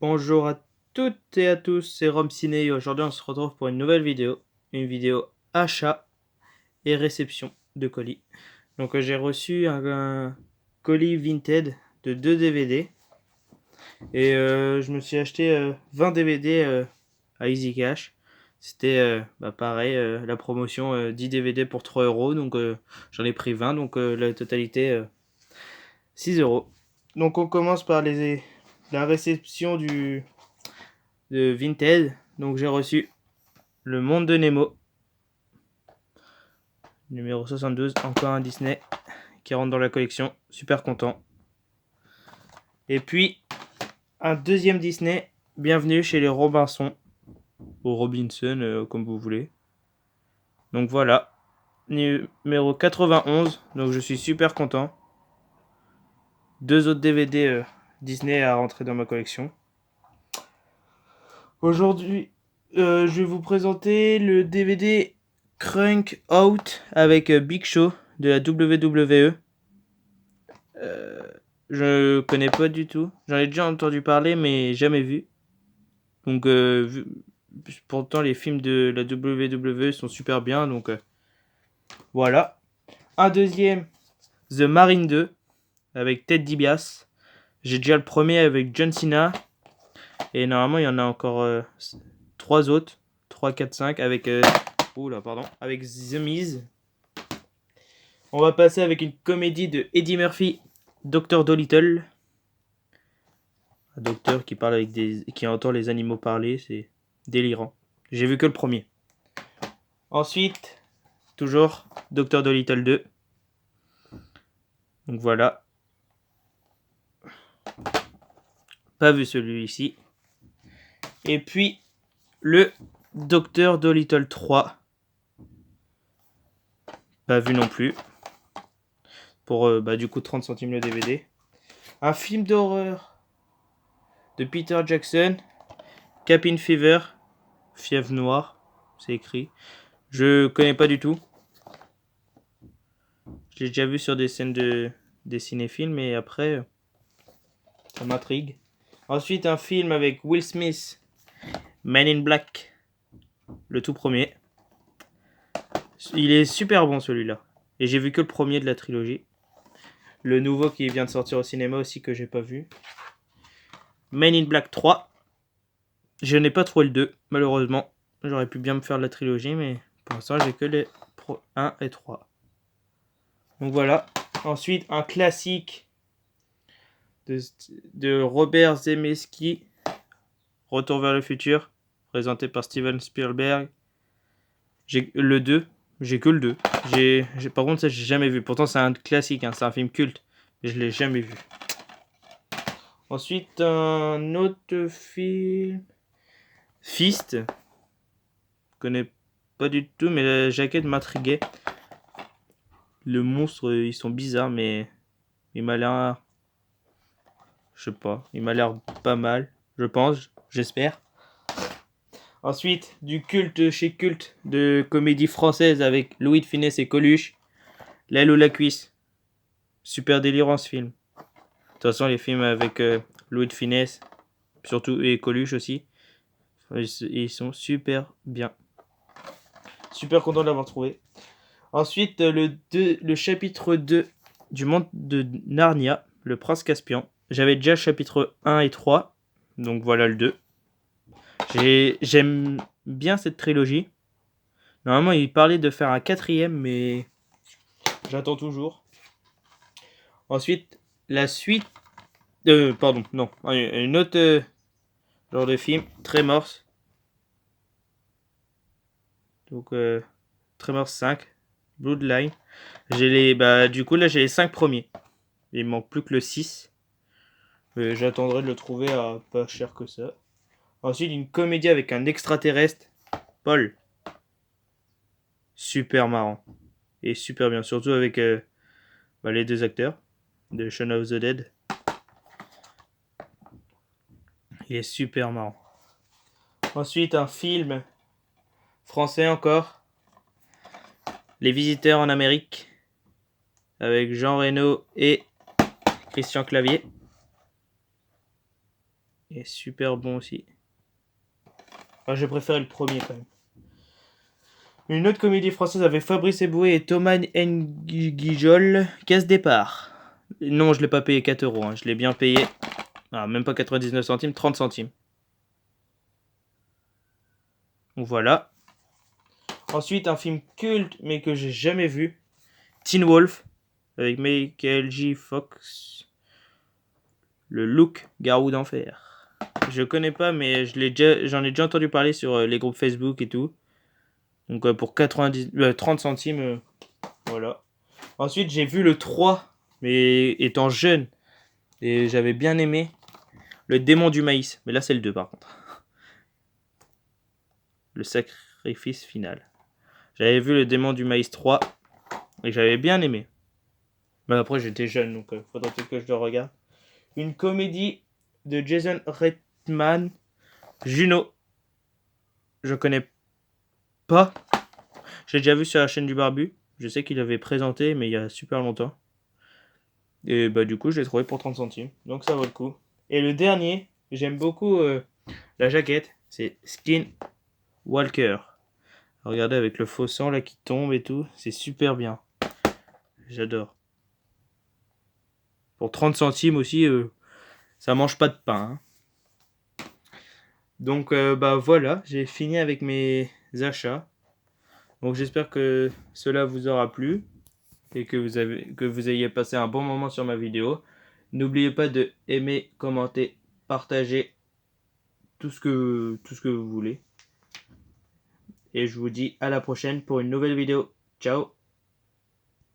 Bonjour à toutes et à tous, c'est Rome Ciné et aujourd'hui on se retrouve pour une nouvelle vidéo, une vidéo achat et réception de colis. Donc j'ai reçu un colis Vinted de 2 DVD et je me suis acheté 20 DVD à Easy Cash. C'était pareil, la promotion 10 DVD pour 3 euros, donc j'en ai pris 20, donc la totalité 6 euros. Donc on commence par la réception de Vinted. Donc j'ai reçu Le Monde de Nemo, numéro 72, encore un Disney qui rentre dans la collection, super content. Et puis un deuxième Disney, Bienvenue chez les Robinson, ou Robinson, comme vous voulez. Donc voilà, numéro 91, donc je suis super content. Deux autres DVD Disney à rentrer dans ma collection. Aujourd'hui, je vais vous présenter le DVD Crunk Out avec Big Show de la WWE. Je connais pas du tout. J'en ai déjà entendu parler, mais jamais vu. Donc, pourtant, les films de la WWE sont super bien. Donc, voilà. Un deuxième, The Marine 2 avec Ted DiBiase. J'ai déjà le premier avec John Cena. Et normalement, il y en a encore 3 autres. 3, 4, 5 avec. Avec The Miz. On va passer avec une comédie de Eddie Murphy, Dr. Dolittle. Un docteur qui parle qui entend les animaux parler, c'est délirant. J'ai vu que le premier. Ensuite, toujours Dr. Dolittle 2. Donc voilà. Pas vu celui-ci. Et puis le Dr. Dolittle 3. Pas vu non plus. Pour du coup 30 centimes le DVD. Un film d'horreur de Peter Jackson. Cabin Fever. Fièvre noire. C'est écrit. Je connais pas du tout. Je l'ai déjà vu sur des scènes des cinéfilms, mais après, ça m'intrigue. Ensuite, un film avec Will Smith, Men in Black, le tout premier. Il est super bon celui-là. Et j'ai vu que le premier de la trilogie. Le nouveau qui vient de sortir au cinéma aussi que j'ai pas vu. Men in Black 3. Je n'ai pas trouvé le 2, malheureusement. J'aurais pu bien me faire la trilogie, mais pour l'instant, j'ai que les 1 et 3. Donc voilà. Ensuite, un classique de Robert Zemeckis, Retour vers le futur, présenté par Steven Spielberg. J'ai le 2, j'ai que le 2. Par contre, ça, j'ai jamais vu. Pourtant, c'est un classique, hein, c'est un film culte, mais je l'ai jamais vu. Ensuite, un autre film, Fist. Je connais pas du tout, mais la jaquette m'intriguait. Le monstre, ils sont bizarres, mais il m'a l'air, je sais pas, il m'a l'air pas mal, je pense, j'espère. Ensuite, du culte chez culte de comédie française avec Louis de Funès et Coluche, L'aile ou la cuisse. Super délirant ce film. De toute façon, les films avec Louis de Funès, surtout et Coluche aussi, ils sont super bien. Super content de l'avoir trouvé. Ensuite, le chapitre 2 du monde de Narnia, Le Prince Caspian. J'avais déjà le chapitre 1 et 3, donc voilà le 2. J'aime bien cette trilogie. Normalement, il parlait de faire un quatrième, mais j'attends toujours. Ensuite, la suite. Pardon, non. Une autre genre de film, Tremors. Donc, Tremors 5, Bloodline. Du coup, là, j'ai les 5 premiers. Il me manque plus que le 6. Mais j'attendrai de le trouver à pas cher que ça. Ensuite, une comédie avec un extraterrestre, Paul. Super marrant. Et super bien. Surtout avec les 2 acteurs de Shaun of the Dead. Il est super marrant. Ensuite, un film français encore. Les Visiteurs en Amérique. Avec Jean Reno et Christian Clavier. est super bon aussi. Enfin, je préfère le premier quand même. Une autre comédie française avec Fabrice Eboué et Thomas Nguijol, Casse Départ. Non, je l'ai pas payé 4 euros, hein. Je l'ai bien payé. Ah, même pas 99 centimes, 30 centimes. Donc voilà. Ensuite, un film culte, mais que j'ai jamais vu. Teen Wolf, avec Michael J. Fox. Le look Garou d'enfer. Je connais pas, mais j'en ai déjà entendu parler sur les groupes Facebook et tout. Donc pour 30 centimes, voilà. Ensuite, j'ai vu le 3, mais étant jeune. Et j'avais bien aimé le démon du maïs. Mais là, c'est le 2 par contre. Le sacrifice final. J'avais vu le démon du maïs 3 et j'avais bien aimé. Mais après, j'étais jeune, donc faudrait peut-être que je le regarde. Une comédie de Jason Reitman, Juno. Je connais pas. J'ai déjà vu sur la chaîne du Barbu. Je sais qu'il avait présenté, mais il y a super longtemps. Et bah du coup, je l'ai trouvé pour 30 centimes. Donc ça vaut le coup. Et le dernier, j'aime beaucoup la jaquette. C'est Skin Walker. Regardez avec le faux sang là qui tombe et tout. C'est super bien. J'adore. Pour 30 centimes aussi, ça mange pas de pain. Hein. Donc bah voilà, j'ai fini avec mes achats. Donc j'espère que cela vous aura plu et que vous ayez passé un bon moment sur ma vidéo. N'oubliez pas de aimer, commenter, partager tout ce que vous voulez. Et je vous dis à la prochaine pour une nouvelle vidéo. Ciao!